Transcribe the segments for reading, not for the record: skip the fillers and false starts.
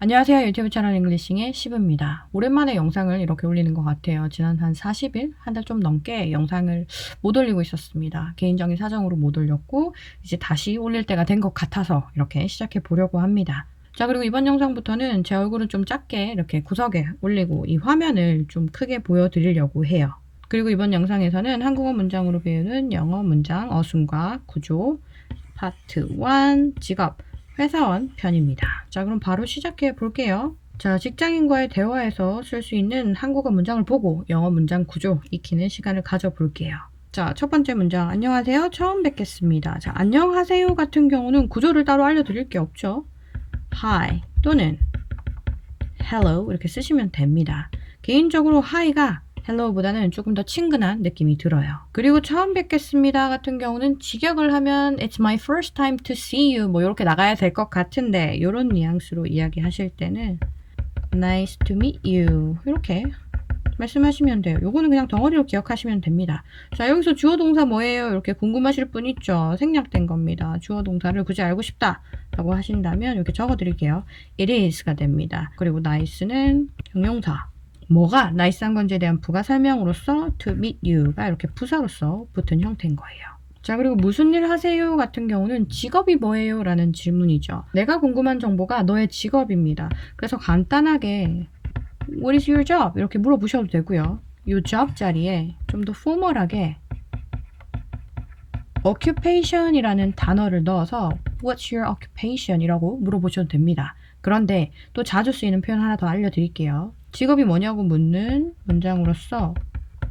안녕하세요. 유튜브 채널 잉글리싱의 시브입니다. 오랜만에 영상을 이렇게 올리는 것 같아요. 지난 한 40일, 한 달 좀 넘게 영상을 못 올리고 있었습니다. 개인적인 사정으로 못 올렸고 이제 다시 올릴 때가 된 것 같아서 이렇게 시작해 보려고 합니다. 자, 그리고 이번 영상부터는 제 얼굴은 좀 작게 이렇게 구석에 올리고 이 화면을 좀 크게 보여드리려고 해요. 그리고 이번 영상에서는 한국어 문장으로 배우는 영어 문장 어순과 구조 파트 1 직업 회사원 편입니다. 자, 그럼 바로 시작해 볼게요. 자, 직장인과의 대화에서 쓸 수 있는 한국어 문장을 보고 영어 문장 구조 익히는 시간을 가져볼게요. 자, 첫 번째 문장. 안녕하세요. 처음 뵙겠습니다. 자, 안녕하세요 같은 경우는 구조를 따로 알려드릴 게 없죠. Hi 또는 Hello 이렇게 쓰시면 됩니다. 개인적으로 Hi가 hello보다는 조금 더 친근한 느낌이 들어요. 그리고 처음 뵙겠습니다 같은 경우는 직역을 하면 It's my first time to see you 뭐 이렇게 나가야 될 것 같은데 이런 뉘앙스로 이야기하실 때는 Nice to meet you 이렇게 말씀하시면 돼요. 요거는 그냥 덩어리로 기억하시면 됩니다. 자, 여기서 주어 동사 뭐예요? 이렇게 궁금하실 분 있죠? 생략된 겁니다. 주어 동사를 굳이 알고 싶다 라고 하신다면 이렇게 적어 드릴게요. It is가 됩니다. 그리고 nice는 형용사. 뭐가 나이스한 건지에 대한 부가 설명으로서 to meet you가 이렇게 부사로서 붙은 형태인 거예요. 자, 그리고 무슨 일 하세요 같은 경우는 직업이 뭐예요? 라는 질문이죠. 내가 궁금한 정보가 너의 직업입니다. 그래서 간단하게 What is your job? 이렇게 물어보셔도 되고요. 이 job 자리에 좀 더 포멀하게 occupation이라는 단어를 넣어서 What's your occupation? 이라고 물어보셔도 됩니다. 그런데 또 자주 쓰이는 표현 하나 더 알려드릴게요. 직업이 뭐냐고 묻는 문장으로서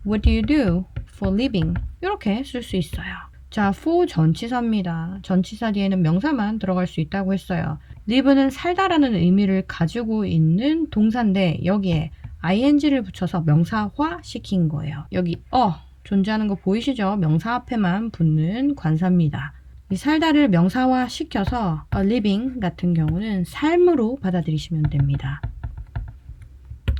What do you do for living? 이렇게 쓸 수 있어요. 자, for 전치사입니다. 전치사 뒤에는 명사만 들어갈 수 있다고 했어요. live는 살다라는 의미를 가지고 있는 동사인데 여기에 ing를 붙여서 명사화 시킨 거예요. 여기 존재하는 거 보이시죠? 명사 앞에만 붙는 관사입니다. 이 살다를 명사화 시켜서 a living 같은 경우는 삶으로 받아들이시면 됩니다.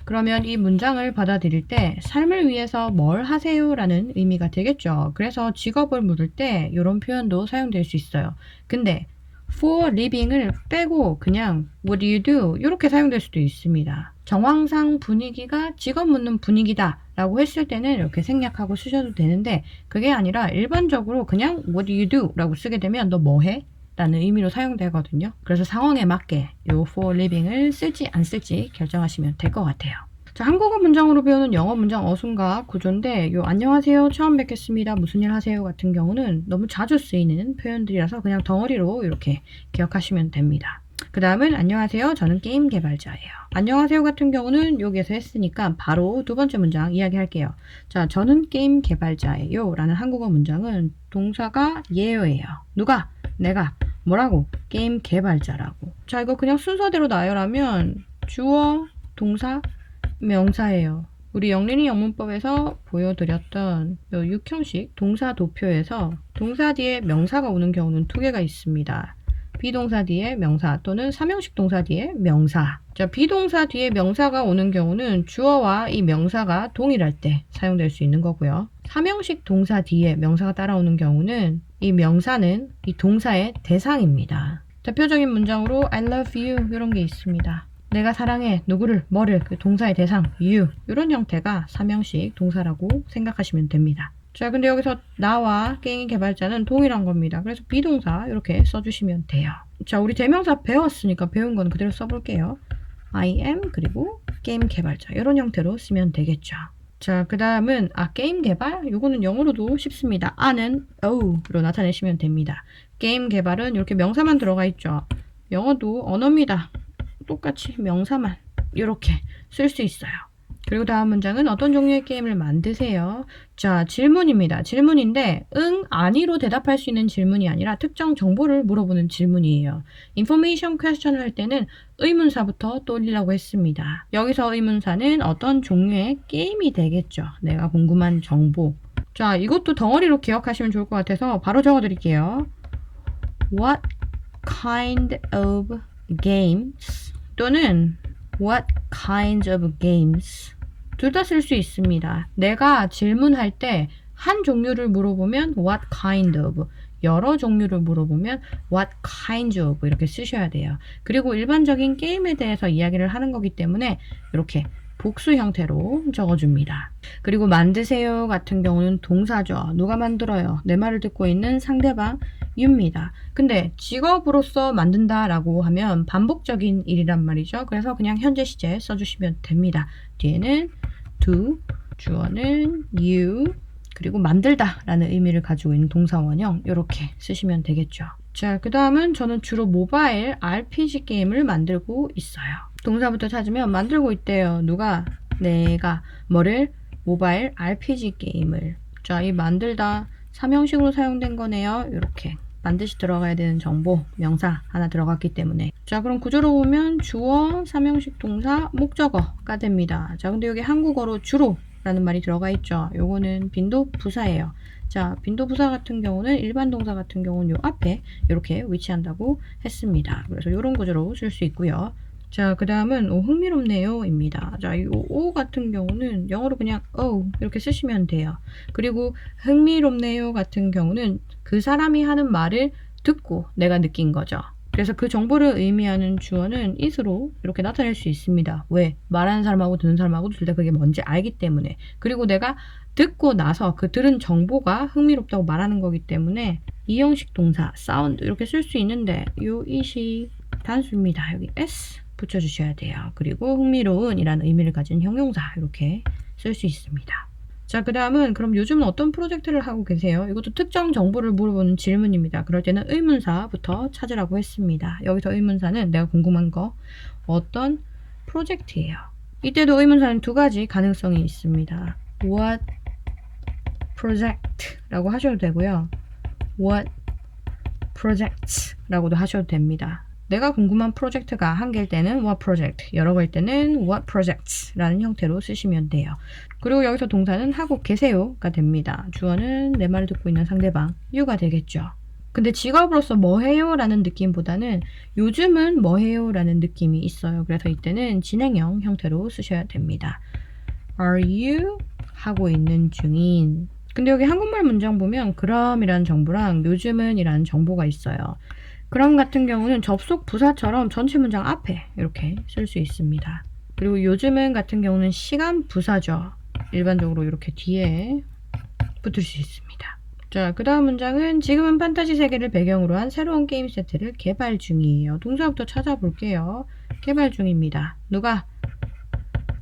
그러면 이 문장을 받아들일 때 삶을 위해서 뭘 하세요? 라는 의미가 되겠죠. 그래서 직업을 물을 때 이런 표현도 사용될 수 있어요. 근데 for living을 빼고 그냥 what do you do? 이렇게 사용될 수도 있습니다. 정황상 분위기가 직업 묻는 분위기다 라고 했을 때는 이렇게 생략하고 쓰셔도 되는데 그게 아니라 일반적으로 그냥 what do you do? 라고 쓰게 되면 너 뭐 해? 라는 의미로 사용되거든요. 그래서 상황에 맞게 요 for living을 쓸지 안 쓸지 결정하시면 될 것 같아요. 자, 한국어 문장으로 배우는 영어 문장 어순과 구조인데 요 안녕하세요, 처음 뵙겠습니다, 무슨 일 하세요 같은 경우는 너무 자주 쓰이는 표현들이라서 그냥 덩어리로 이렇게 기억하시면 됩니다. 그 다음은 안녕하세요, 저는 게임 개발자예요. 안녕하세요 같은 경우는 여기에서 했으니까 바로 두 번째 문장 이야기할게요. 자, 저는 게임 개발자예요 라는 한국어 문장은 동사가 예요예요. 누가? 내가. 뭐라고? 게임 개발자라고. 자, 이거 그냥 순서대로 나열하면 주어, 동사, 명사예요. 우리 영린이 영문법에서 보여드렸던 이 6형식 동사 도표에서 동사 뒤에 명사가 오는 경우는 두 개가 있습니다. 비동사 뒤에 명사 또는 3형식 동사 뒤에 명사. 자, 비동사 뒤에 명사가 오는 경우는 주어와 이 명사가 동일할 때 사용될 수 있는 거고요. 3형식 동사 뒤에 명사가 따라오는 경우는 이 명사는 이 동사의 대상입니다. 대표적인 문장으로 I love you 이런 게 있습니다. 내가 사랑해 누구를 뭐를 그 동사의 대상 you 이런 형태가 3형식 동사라고 생각하시면 됩니다. 자, 근데 여기서 나와 게임 개발자는 동일한 겁니다. 그래서 비동사 이렇게 써주시면 돼요. 자, 우리 대명사 배웠으니까 배운 건 그대로 써볼게요. I am 그리고 게임 개발자 이런 형태로 쓰면 되겠죠. 자, 그 다음은 게임 개발? 요거는 영어로도 쉽습니다. 아는 O로 나타내시면 됩니다. 게임 개발은 이렇게 명사만 들어가 있죠. 영어도 언어입니다. 똑같이 명사만 이렇게 쓸 수 있어요. 그리고 다음 문장은 어떤 종류의 게임을 만드세요? 자, 질문입니다. 질문인데 응, 아니로 대답할 수 있는 질문이 아니라 특정 정보를 물어보는 질문이에요. information question을 할 때는 의문사부터 떠올리려고 했습니다. 여기서 의문사는 어떤 종류의 게임이 되겠죠. 내가 궁금한 정보. 자, 이것도 덩어리로 기억하시면 좋을 것 같아서 바로 적어드릴게요. What kind of games 또는 What kinds of games 둘 다 쓸 수 있습니다. 내가 질문할 때 한 종류를 물어보면 what kind of 여러 종류를 물어보면 what kinds of 이렇게 쓰셔야 돼요. 그리고 일반적인 게임에 대해서 이야기를 하는 거기 때문에 이렇게 복수 형태로 적어줍니다. 그리고 만드세요 같은 경우는 동사죠. 누가 만들어요? 내 말을 듣고 있는 상대방 you입니다. 근데 직업으로서 만든다 라고 하면 반복적인 일이란 말이죠. 그래서 그냥 현재 시제 써주시면 됩니다. 뒤에는 do, 주어는 you, 그리고 만들다 라는 의미를 가지고 있는 동사 원형 이렇게 쓰시면 되겠죠. 자, 그 다음은 저는 주로 모바일 RPG 게임을 만들고 있어요. 동사부터 찾으면 만들고 있대요. 누가? 내가. 뭐를? 모바일 RPG 게임을. 자, 이 만들다 삼형식으로 사용된 거네요. 이렇게 반드시 들어가야 되는 정보, 명사 하나 들어갔기 때문에. 자, 그럼 구조로 보면 주어, 삼형식 동사, 목적어가 됩니다. 자, 근데 여기 한국어로 주로 라는 말이 들어가 있죠. 요거는 빈도 부사예요. 자, 빈도 부사 같은 경우는 일반 동사 같은 경우는 요 앞에 이렇게 위치한다고 했습니다. 그래서 이런 구조로 쓸 수 있고요. 자, 그 다음은 흥미롭네요 입니다. 자, 이 오 같은 경우는 영어로 그냥 이렇게 쓰시면 돼요. 그리고 흥미롭네요 같은 경우는 그 사람이 하는 말을 듣고 내가 느낀 거죠. 그래서 그 정보를 의미하는 주어는 it으로 이렇게 나타낼 수 있습니다. 왜? 말하는 사람하고 듣는 사람하고 둘 다 그게 뭔지 알기 때문에. 그리고 내가 듣고 나서 그 들은 정보가 흥미롭다고 말하는 거기 때문에 이 형식 동사, 사운드 이렇게 쓸 수 있는데 요 it이 단수입니다. 여기 s 붙여주셔야 돼요. 그리고 흥미로운 이라는 의미를 가진 형용사 이렇게 쓸 수 있습니다. 자, 그 다음은 그럼 요즘은 어떤 프로젝트를 하고 계세요? 이것도 특정 정보를 물어보는 질문입니다. 그럴 때는 의문사부터 찾으라고 했습니다. 여기서 의문사는 내가 궁금한 거 어떤 프로젝트예요. 이때도 의문사는 두 가지 가능성이 있습니다. What project 라고 하셔도 되고요. What projects 라고도 하셔도 됩니다. 내가 궁금한 프로젝트가 한 개일 때는 what project, 여러 개일 때는 what projects 라는 형태로 쓰시면 돼요. 그리고 여기서 동사는 하고 계세요가 됩니다. 주어는 내 말을 듣고 있는 상대방, you가 되겠죠. 근데 직업으로서 뭐 해요? 라는 느낌보다는 요즘은 뭐 해요? 라는 느낌이 있어요. 그래서 이때는 진행형 형태로 쓰셔야 됩니다. Are you? 하고 있는 중인. 근데 여기 한국말 문장 보면 그럼이라는 정보랑 요즘은 이라는 정보가 있어요. 그럼 같은 경우는 접속 부사처럼 전체 문장 앞에 이렇게 쓸 수 있습니다. 그리고 요즘은 같은 경우는 시간 부사죠. 일반적으로 이렇게 뒤에 붙을 수 있습니다. 자, 그 다음 문장은 지금은 판타지 세계를 배경으로 한 새로운 게임 세트를 개발 중이에요. 동사부터 찾아볼게요. 개발 중입니다. 누가?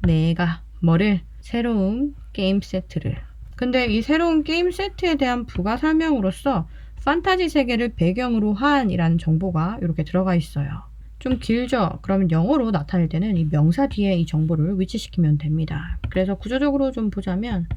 내가. 뭐를? 새로운 게임 세트를. 근데 이 새로운 게임 세트에 대한 부가 설명으로서 판타지 세계를 배경으로 한 이라는 정보가 이렇게 들어가 있어요. 좀 길죠? 그러면 영어로 나타낼 때는 이 명사 뒤에 이 정보를 위치시키면 됩니다. 그래서 구조적으로 좀 보자면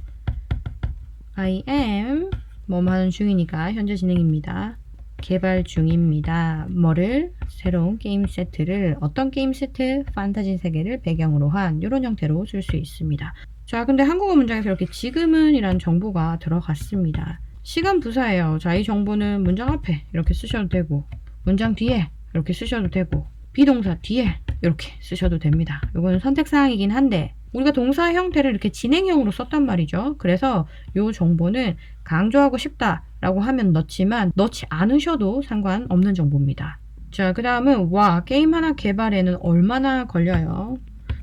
I am 뭐뭐 하는 중이니까 현재 진행입니다. 개발 중입니다. 뭐를? 새로운 게임 세트를. 어떤 게임 세트? 판타지 세계를 배경으로 한 이런 형태로 쓸 수 있습니다. 자, 근데 한국어 문장에서 이렇게 지금은 이라는 정보가 들어갔습니다. 시간 부사예요. 자, 이 정보는 문장 앞에 이렇게 쓰셔도 되고 문장 뒤에 이렇게 쓰셔도 되고 비동사 뒤에 이렇게 쓰셔도 됩니다. 이거는 선택사항이긴 한데 우리가 동사 형태를 이렇게 진행형으로 썼단 말이죠. 그래서 이 정보는 강조하고 싶다라고 하면 넣지만 넣지 않으셔도 상관없는 정보입니다. 자, 그 다음은 와, 게임 하나 개발에는 얼마나 걸려요?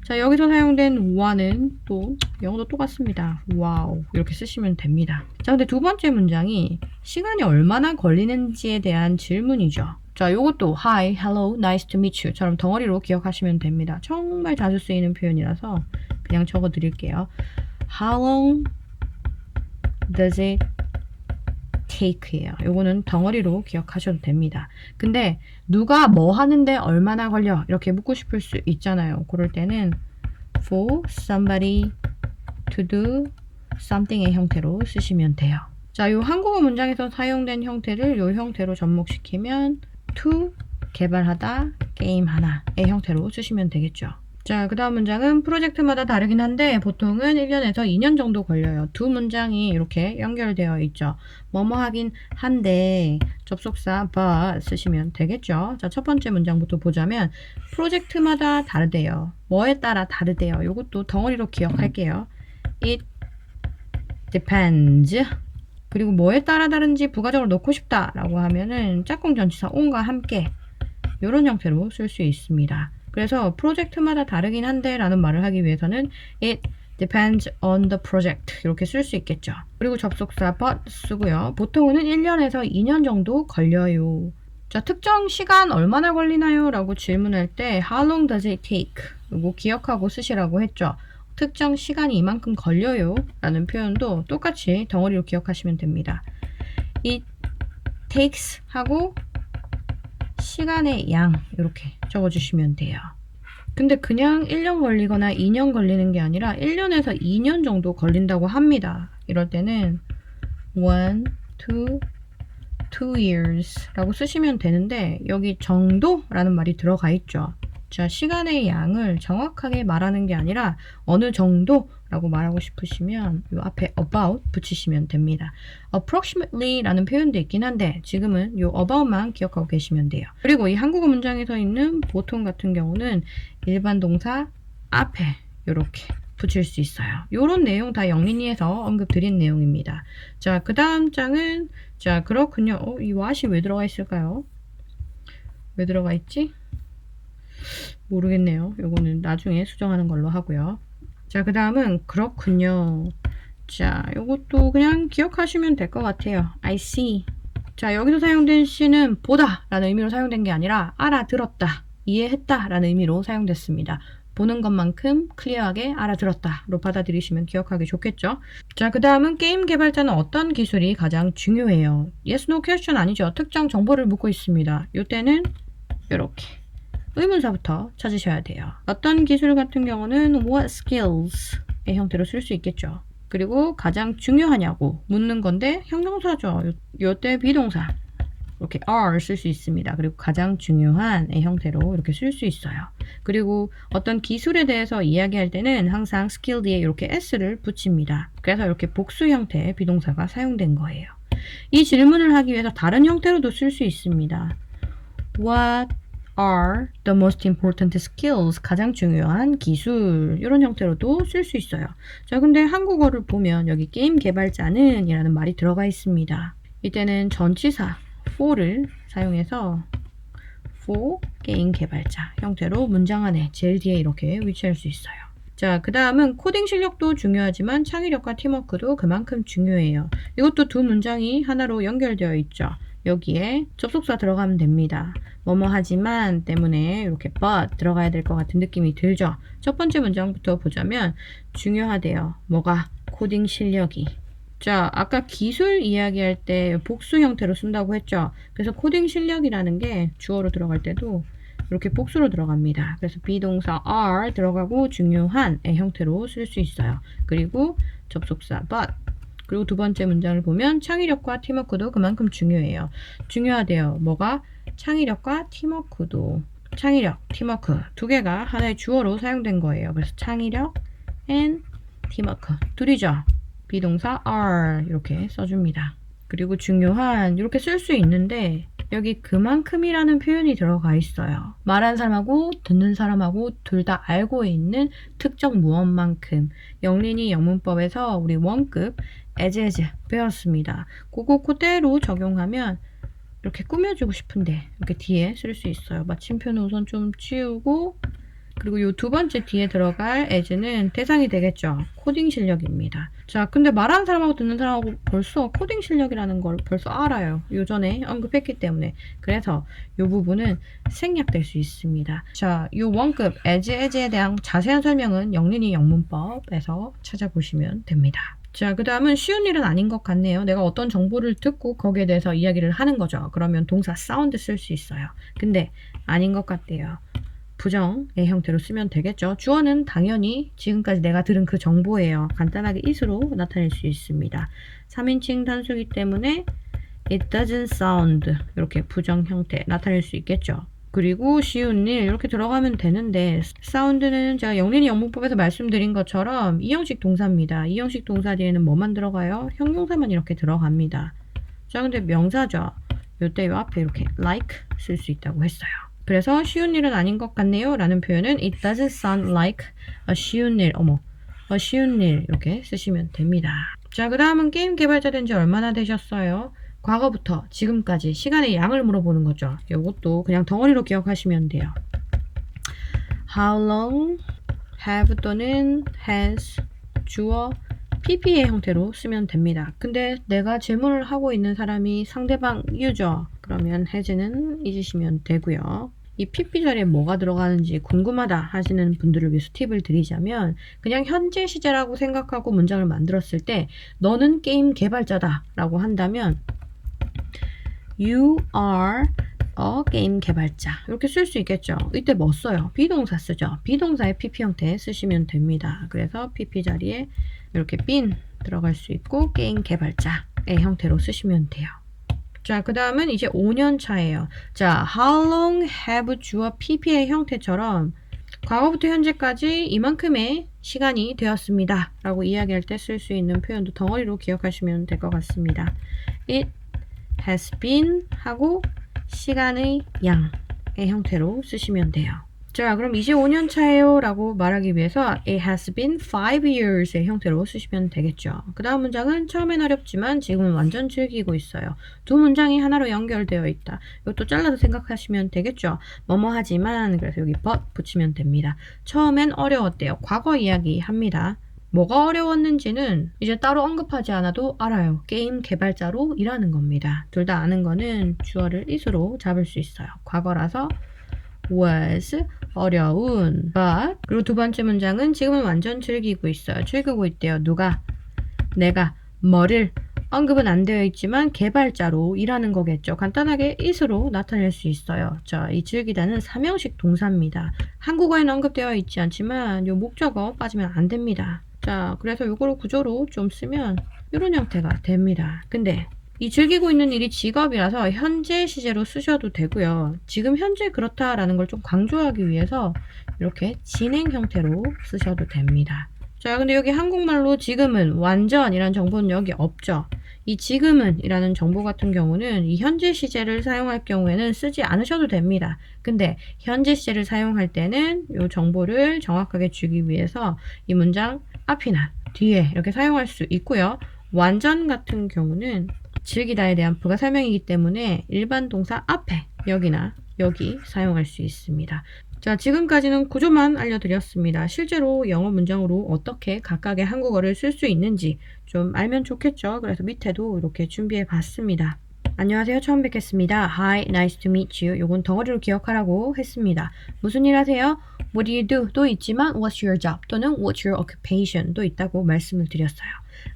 자, 여기서 사용된 와는 또 영어도 똑같습니다. 와우 이렇게 쓰시면 됩니다. 자, 근데 두 번째 문장이 시간이 얼마나 걸리는지에 대한 질문이죠. 자, 요것도 Hi, Hello, Nice to meet you 처럼 덩어리로 기억하시면 됩니다. 정말 자주 쓰이는 표현이라서 그냥 적어 드릴게요. How long does it take예요. 요거는 덩어리로 기억하셔도 됩니다. 근데 누가 뭐 하는데 얼마나 걸려? 이렇게 묻고 싶을 수 있잖아요. 그럴 때는 for somebody to do something의 형태로 쓰시면 돼요. 자, 요 한국어 문장에서 사용된 형태를 요 형태로 접목시키면 to 개발하다, 게임 하나의 형태로 쓰시면 되겠죠. 자, 그 다음 문장은 프로젝트마다 다르긴 한데 보통은 1년에서 2년 정도 걸려요. 두 문장이 이렇게 연결되어 있죠. 뭐뭐 하긴 한데 접속사 but 쓰시면 되겠죠. 자, 첫 번째 문장부터 보자면 프로젝트마다 다르대요. 뭐에 따라 다르대요. 이것도 덩어리로 기억할게요. It depends 그리고 뭐에 따라 다른지 부가적으로 넣고 싶다 라고 하면은 짝꿍 전치사 on과 함께 이런 형태로 쓸 수 있습니다. 그래서 프로젝트마다 다르긴 한데 라는 말을 하기 위해서는 it depends on the project 이렇게 쓸 수 있겠죠. 그리고 접속사 but 쓰고요. 보통은 1년에서 2년 정도 걸려요. 자, 특정 시간 얼마나 걸리나요? 라고 질문할 때 How long does it take? 이거 기억하고 쓰시라고 했죠. 특정 시간이 이만큼 걸려요 라는 표현도 똑같이 덩어리로 기억하시면 됩니다. It takes 하고 시간의 양 이렇게 적어주시면 돼요. 근데 그냥 1년 걸리거나 2년 걸리는 게 아니라 1년에서 2년 정도 걸린다고 합니다. 이럴 때는 1, 2, 2 years 라고 쓰시면 되는데 여기 정도라는 말이 들어가 있죠. 자, 시간의 양을 정확하게 말하는 게 아니라 어느 정도라고 말하고 싶으시면 이 앞에 about 붙이시면 됩니다. approximately 라는 표현도 있긴 한데 지금은 이 about만 기억하고 계시면 돼요. 그리고 이 한국어 문장에서 있는 보통 같은 경우는 일반 동사 앞에 이렇게 붙일 수 있어요. 이런 내용 다 영린이에서 언급드린 내용입니다. 자, 그 다음 장은 자, 그렇군요. 이 what이 왜 들어가 있을까요? 왜 들어가 있지? 모르겠네요. 요거는 나중에 수정하는 걸로 하고요. 자, 그 다음은 그렇군요. 자, 요것도 그냥 기억하시면 될 것 같아요. I see. 자, 여기서 사용된 C는 보다 라는 의미로 사용된 게 아니라 알아들었다, 이해했다 라는 의미로 사용됐습니다. 보는 것만큼 클리어하게 알아들었다로 받아들이시면 기억하기 좋겠죠. 자, 그 다음은 게임 개발자는 어떤 기술이 가장 중요해요? Yes, no question 아니죠. 특정 정보를 묻고 있습니다. 이때는 이렇게 의문사부터 찾으셔야 돼요. 어떤 기술 같은 경우는 what skills의 형태로 쓸 수 있겠죠. 그리고 가장 중요하냐고 묻는 건데 형용사죠. 요때 비동사 이렇게 are 쓸 수 있습니다. 그리고 가장 중요한의 형태로 이렇게 쓸 수 있어요. 그리고 어떤 기술에 대해서 이야기할 때는 항상 skill 뒤에 이렇게 s를 붙입니다. 그래서 이렇게 복수 형태의 비동사가 사용된 거예요. 이 질문을 하기 위해서 다른 형태로도 쓸 수 있습니다. What are the most important skills? 가장 중요한 기술. 이런 형태로도 쓸 수 있어요. 자, 근데 한국어를 보면 여기 게임 개발자는 이라는 말이 들어가 있습니다. 이때는 전치사 for를 사용해서 for 게임 개발자 형태로 문장 안에 제일 뒤에 이렇게 위치할 수 있어요. 자, 그 다음은 코딩 실력도 중요하지만 창의력과 팀워크도 그만큼 중요해요. 이것도 두 문장이 하나로 연결되어 있죠. 여기에 접속사 들어가면 됩니다. 뭐뭐 하지만 때문에 이렇게 but 들어가야 될 것 같은 느낌이 들죠. 첫 번째 문장부터 보자면 중요하대요. 뭐가? 코딩 실력이. 자, 아까 기술 이야기할 때 복수 형태로 쓴다고 했죠. 그래서 코딩 실력이라는 게 주어로 들어갈 때도 이렇게 복수로 들어갑니다. 그래서 비동사 are 들어가고 중요한의 형태로 쓸 수 있어요. 그리고 접속사 but. 그리고 두 번째 문장을 보면 창의력과 팀워크도 그만큼 중요해요. 중요하대요. 뭐가? 창의력과 팀워크도. 창의력, 팀워크 두 개가 하나의 주어로 사용된 거예요. 그래서 창의력 and 팀워크 둘이죠. 비동사 are 이렇게 써줍니다. 그리고 중요한 이렇게 쓸 수 있는데 여기 그만큼이라는 표현이 들어가 있어요. 말하는 사람하고 듣는 사람하고 둘 다 알고 있는 특정 무엇만큼. 영린이 영문법에서 우리 원급 as 배웠습니다. 그거 그대로 적용하면 이렇게 꾸며주고 싶은데 이렇게 뒤에 쓸 수 있어요. 마침표는 우선 좀 치우고 그리고 이 두 번째 뒤에 들어갈 as는 대상이 되겠죠. 코딩 실력입니다. 자, 근데 말하는 사람하고 듣는 사람하고 벌써 코딩 실력이라는 걸 벌써 알아요. 요전에 언급했기 때문에. 그래서 이 부분은 생략될 수 있습니다. 자, 이 원급 as에 대한 자세한 설명은 영린이 영문법에서 찾아보시면 됩니다. 자, 그 다음은 쉬운 일은 아닌 것 같네요. 내가 어떤 정보를 듣고 거기에 대해서 이야기를 하는 거죠. 그러면 동사 sound 쓸 수 있어요. 근데 아닌 것 같대요. 부정의 형태로 쓰면 되겠죠. 주어는 당연히 지금까지 내가 들은 그 정보예요. 간단하게 it으로 나타낼 수 있습니다. 3인칭 단수이기 때문에 it doesn't sound 이렇게 부정 형태 나타낼 수 있겠죠. 그리고 쉬운 일 이렇게 들어가면 되는데 sound는 제가 영린이 영문법에서 말씀드린 것처럼 이형식 동사입니다. 이형식 동사 뒤에는 뭐만 들어가요? 형용사만 이렇게 들어갑니다. 자, 근데 명사죠. 요때 요 앞에 이렇게 like 쓸 수 있다고 했어요. 그래서 쉬운 일은 아닌 것 같네요 라는 표현은 it doesn't sound like a 쉬운 일, a 쉬운 일 이렇게 쓰시면 됩니다. 자, 그 다음은 게임 개발자 된 지 얼마나 되셨어요? 과거부터 지금까지 시간의 양을 물어보는 거죠. 이것도 그냥 덩어리로 기억하시면 돼요. How long have 또는 has 주어 PP의 형태로 쓰면 됩니다. 근데 내가 질문을 하고 있는 사람이 상대방 유저 그러면 has는 잊으시면 되고요. 이 PP 자리에 뭐가 들어가는지 궁금하다 하시는 분들을 위해서 팁을 드리자면 그냥 현재 시제라고 생각하고 문장을 만들었을 때 너는 게임 개발자다 라고 한다면 You are a 게임 개발자 이렇게 쓸 수 있겠죠. 이때 뭐 써요? 비동사 쓰죠. 비동사의 PP 형태 쓰시면 됩니다. 그래서 PP 자리에 이렇게 been 들어갈 수 있고 게임 개발자의 형태로 쓰시면 돼요. 자, 그 다음은 이제 5년 차예요. 자, how long have 주어 PP의 형태처럼 과거부터 현재까지 이만큼의 시간이 되었습니다. 라고 이야기할 때 쓸 수 있는 표현도 덩어리로 기억하시면 될 것 같습니다. It has been 하고 시간의 양의 형태로 쓰시면 돼요. 자, 그럼 이제 5년 차예요 라고 말하기 위해서 It has been 5 years의 형태로 쓰시면 되겠죠. 그 다음 문장은 처음엔 어렵지만 지금은 완전 즐기고 있어요. 두 문장이 하나로 연결되어 있다. 이것도 잘라서 생각하시면 되겠죠. 뭐뭐 하지만 그래서 여기 but 붙이면 됩니다. 처음엔 어려웠대요. 과거 이야기 합니다. 뭐가 어려웠는지는 이제 따로 언급하지 않아도 알아요. 게임 개발자로 일하는 겁니다. 둘 다 아는 거는 주어를 is로 잡을 수 있어요. 과거라서 was 어려운 but 그리고 두 번째 문장은 지금은 완전 즐기고 있어요. 즐기고 있대요. 누가? 내가 뭐를 언급은 안 되어 있지만 개발자로 일하는 거겠죠. 간단하게 is로 나타낼 수 있어요. 자, 이 즐기다는 삼형식 동사입니다. 한국어에는 언급되어 있지 않지만 이 목적어 빠지면 안 됩니다. 자, 그래서 이거를 구조로 좀 쓰면 이런 형태가 됩니다. 근데 이 즐기고 있는 일이 직업이라서 현재 시제로 쓰셔도 되고요. 지금 현재 그렇다라는 걸 좀 강조하기 위해서 이렇게 진행 형태로 쓰셔도 됩니다. 자, 근데 여기 한국말로 지금은 완전이라는 정보는 여기 없죠. 이 지금은 이라는 정보 같은 경우는 이 현재 시제를 사용할 경우에는 쓰지 않으셔도 됩니다. 근데 현재 시제를 사용할 때는 이 정보를 정확하게 주기 위해서 이 문장 앞이나 뒤에 이렇게 사용할 수 있고요. 완전 같은 경우는 즐기다에 대한 부가 설명이기 때문에 일반 동사 앞에 여기나 여기 사용할 수 있습니다. 자, 지금까지는 구조만 알려드렸습니다. 실제로 영어 문장으로 어떻게 각각의 한국어를 쓸 수 있는지 좀 알면 좋겠죠. 그래서 밑에도 이렇게 준비해 봤습니다. 안녕하세요. 처음 뵙겠습니다. Hi, nice to meet you. 요건 덩어리로 기억하라고 했습니다. 무슨 일 하세요? What do you do? 도 있지만 What's your job? 또는 What's your occupation? 도 있다고 말씀을 드렸어요.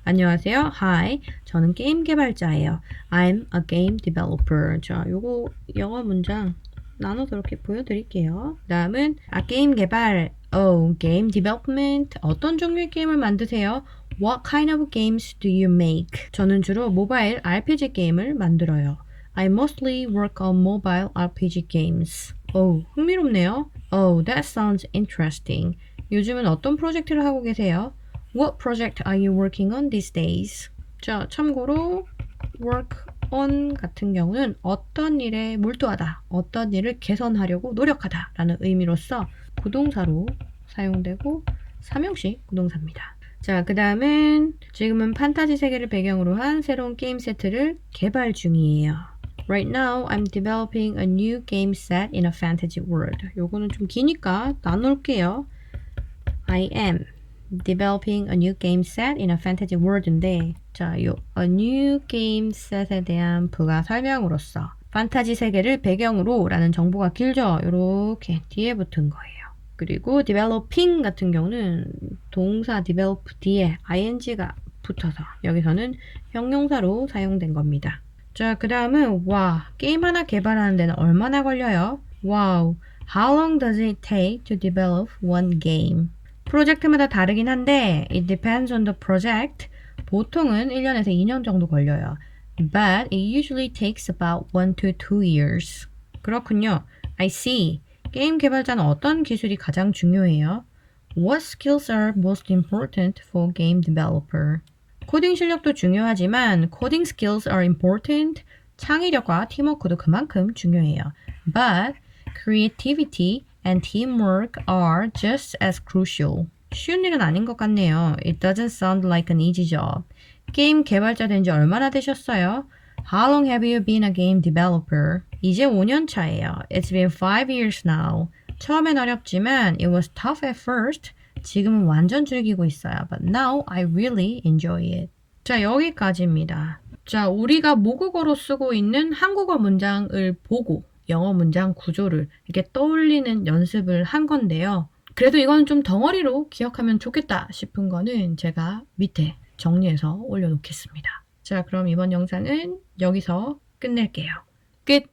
안녕하세요. Hi, 저는 게임 개발자예요. I'm a game developer. 자, 요거 영어 문장 나눠서 이렇게 보여드릴게요. 다음은 게임 개발, game development. 어떤 종류의 게임을 만드세요? What kind of games do you make? 저는 주로 모바일 RPG 게임을 만들어요. I mostly work on mobile RPG games. 흥미롭네요. That sounds interesting. 요즘은 어떤 프로젝트를 하고 계세요? What project are you working on these days? 자, 참고로 work on 같은 경우는 어떤 일에 몰두하다, 어떤 일을 개선하려고 노력하다 라는 의미로서 부동사로 사용되고 삼형식 부동사입니다. 자, 그 다음은 지금은 판타지 세계를 배경으로 한 새로운 게임 세트를 개발 중이에요. Right now, I'm developing a new game set in a fantasy world. 요거는 좀 기니까 나눌게요. I am developing a new game set in a fantasy world인데 자, 요 a new game set에 대한 부가 설명으로서 판타지 세계를 배경으로 라는 정보가 길죠. 요렇게 뒤에 붙은 거예요. 그리고 developing 같은 경우는 동사 develop 뒤에 ing가 붙어서 여기서는 형용사로 사용된 겁니다. 자, 그 다음은 게임 하나 개발하는 데는 얼마나 걸려요? Wow, how long does it take to develop one game? 프로젝트마다 다르긴 한데 it depends on the project. 보통은 1년에서 2년 정도 걸려요. But it usually takes about 1 to 2 years. 그렇군요. I see. 게임 개발자는 어떤 기술이 가장 중요해요? What skills are most important for game developer? 코딩 실력도 중요하지만 coding skills are important. 창의력과 팀워크도 그만큼 중요해요. But creativity and teamwork are just as crucial. 쉬운 일은 아닌 것 같네요. It doesn't sound like an easy job. 게임 개발자 된 지 얼마나 되셨어요? How long have you been a game developer? 이제 5년 차예요. It's been 5 years now. 처음엔 어렵지만 it was tough at first. 지금은 완전 즐기고 있어요. But now I really enjoy it. 자, 여기까지입니다. 자, 우리가 모국어로 쓰고 있는 한국어 문장을 보고 영어 문장 구조를 이렇게 떠올리는 연습을 한 건데요. 그래도 이건 좀 덩어리로 기억하면 좋겠다 싶은 거는 제가 밑에 정리해서 올려놓겠습니다. 자, 그럼 이번 영상은 여기서 끝낼게요. 끝!